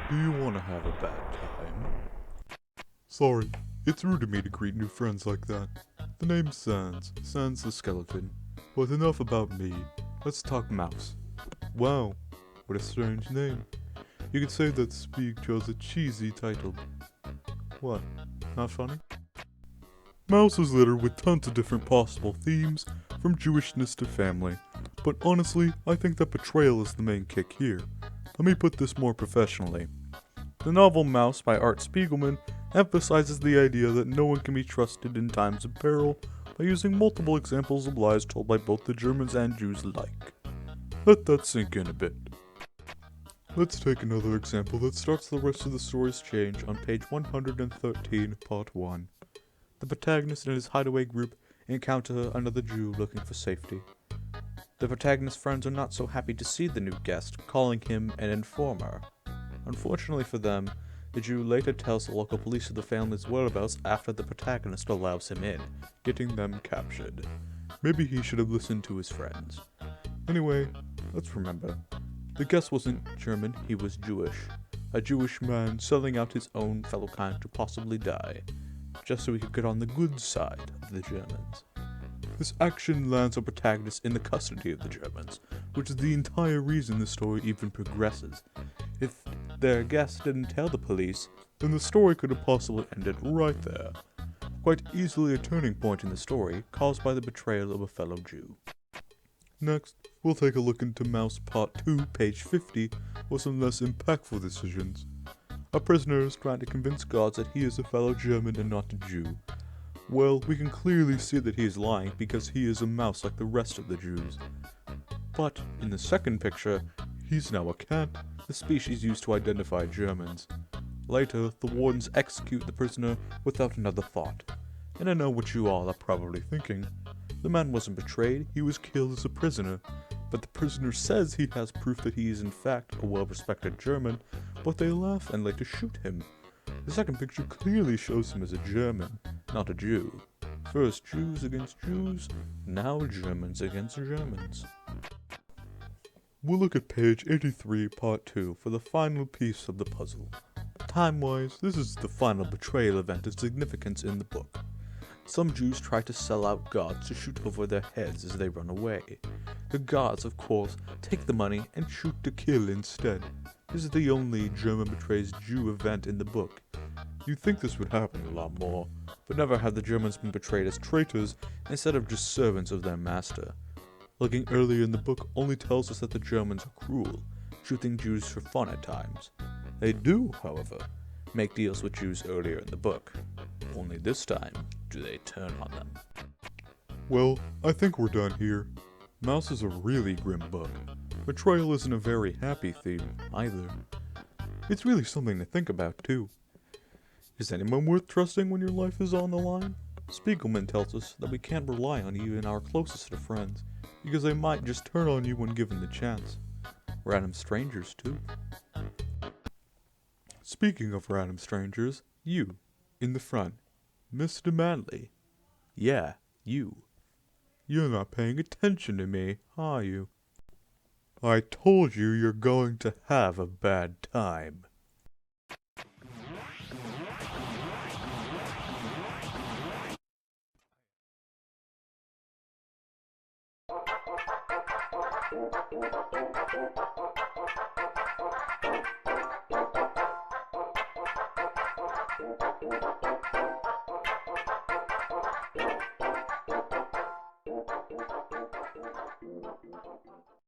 Do you want to have a bad time? Sorry, it's rude of me to greet new friends like that. The name's Sans. Sans the skeleton. But enough about me. Let's talk mouse. Wow, what a strange name. You could say that Speak chose a cheesy title. What? Not funny? Mouse is littered with tons of different possible themes, from Jewishness to family. But honestly, I think that betrayal is the main kick here. Let me put this more professionally. The novel Mouse by Art Spiegelman emphasizes the idea that no one can be trusted in times of peril by using multiple examples of lies told by both the Germans and Jews alike. Let that sink in a bit. Let's take another example that starts the rest of the story's change on page 113, part 1. The protagonist and his hideaway group encounter another Jew looking for safety. The protagonist's friends are not so happy to see the new guest, calling him an informer. Unfortunately for them, the Jew later tells the local police of the family's whereabouts after the protagonist allows him in, getting them captured. Maybe he should have listened to his friends. Anyway, let's remember, the guest wasn't German, he was Jewish. A Jewish man selling out his own fellow kind to possibly die, just so he could get on the good side of the Germans. This action lands our protagonist in the custody of the Germans, which is the entire reason the story even progresses. If their guest didn't tell the police, then the story could have possibly ended right there. Quite easily a turning point in the story, caused by the betrayal of a fellow Jew. Next, we'll take a look into Mouse Part 2, page 50, for some less impactful decisions. A prisoner is trying to convince gods that he is a fellow German and not a Jew. Well, we can clearly see that he is lying because he is a mouse like the rest of the Jews. But, in the second picture, he's now a cat, the species used to identify Germans. Later, the wardens execute the prisoner without another thought. And I know what you all are probably thinking. The man wasn't betrayed, he was killed as a prisoner. But the prisoner says he has proof that he is in fact a well-respected German, but they laugh and later shoot him. The second picture clearly shows him as a German, not a Jew. First Jews against Jews, now Germans against Germans. We'll look at page 83, part 2 for the final piece of the puzzle. Time-wise, this is the final betrayal event of significance in the book. Some Jews try to sell out gods to shoot over their heads as they run away. The gods, of course, take the money and shoot to kill instead. This is the only German betrays Jew event in the book. You'd think this would happen a lot more, but never have the Germans been betrayed as traitors instead of just servants of their master. Looking earlier in the book only tells us that the Germans are cruel, shooting Jews for fun at times. They do, however, make deals with Jews earlier in the book. Only this time do they turn on them. Well, I think we're done here. Mouse is a really grim book. Betrayal isn't a very happy theme, either. It's really something to think about, too. Is anyone worth trusting when your life is on the line? Spiegelman tells us that we can't rely on even our closest of friends, because they might just turn on you when given the chance. Random strangers, too. Speaking of random strangers, you, in the front, Mr. Manley. Yeah, you. You're not paying attention to me, are you? I told you you're going to have a bad time.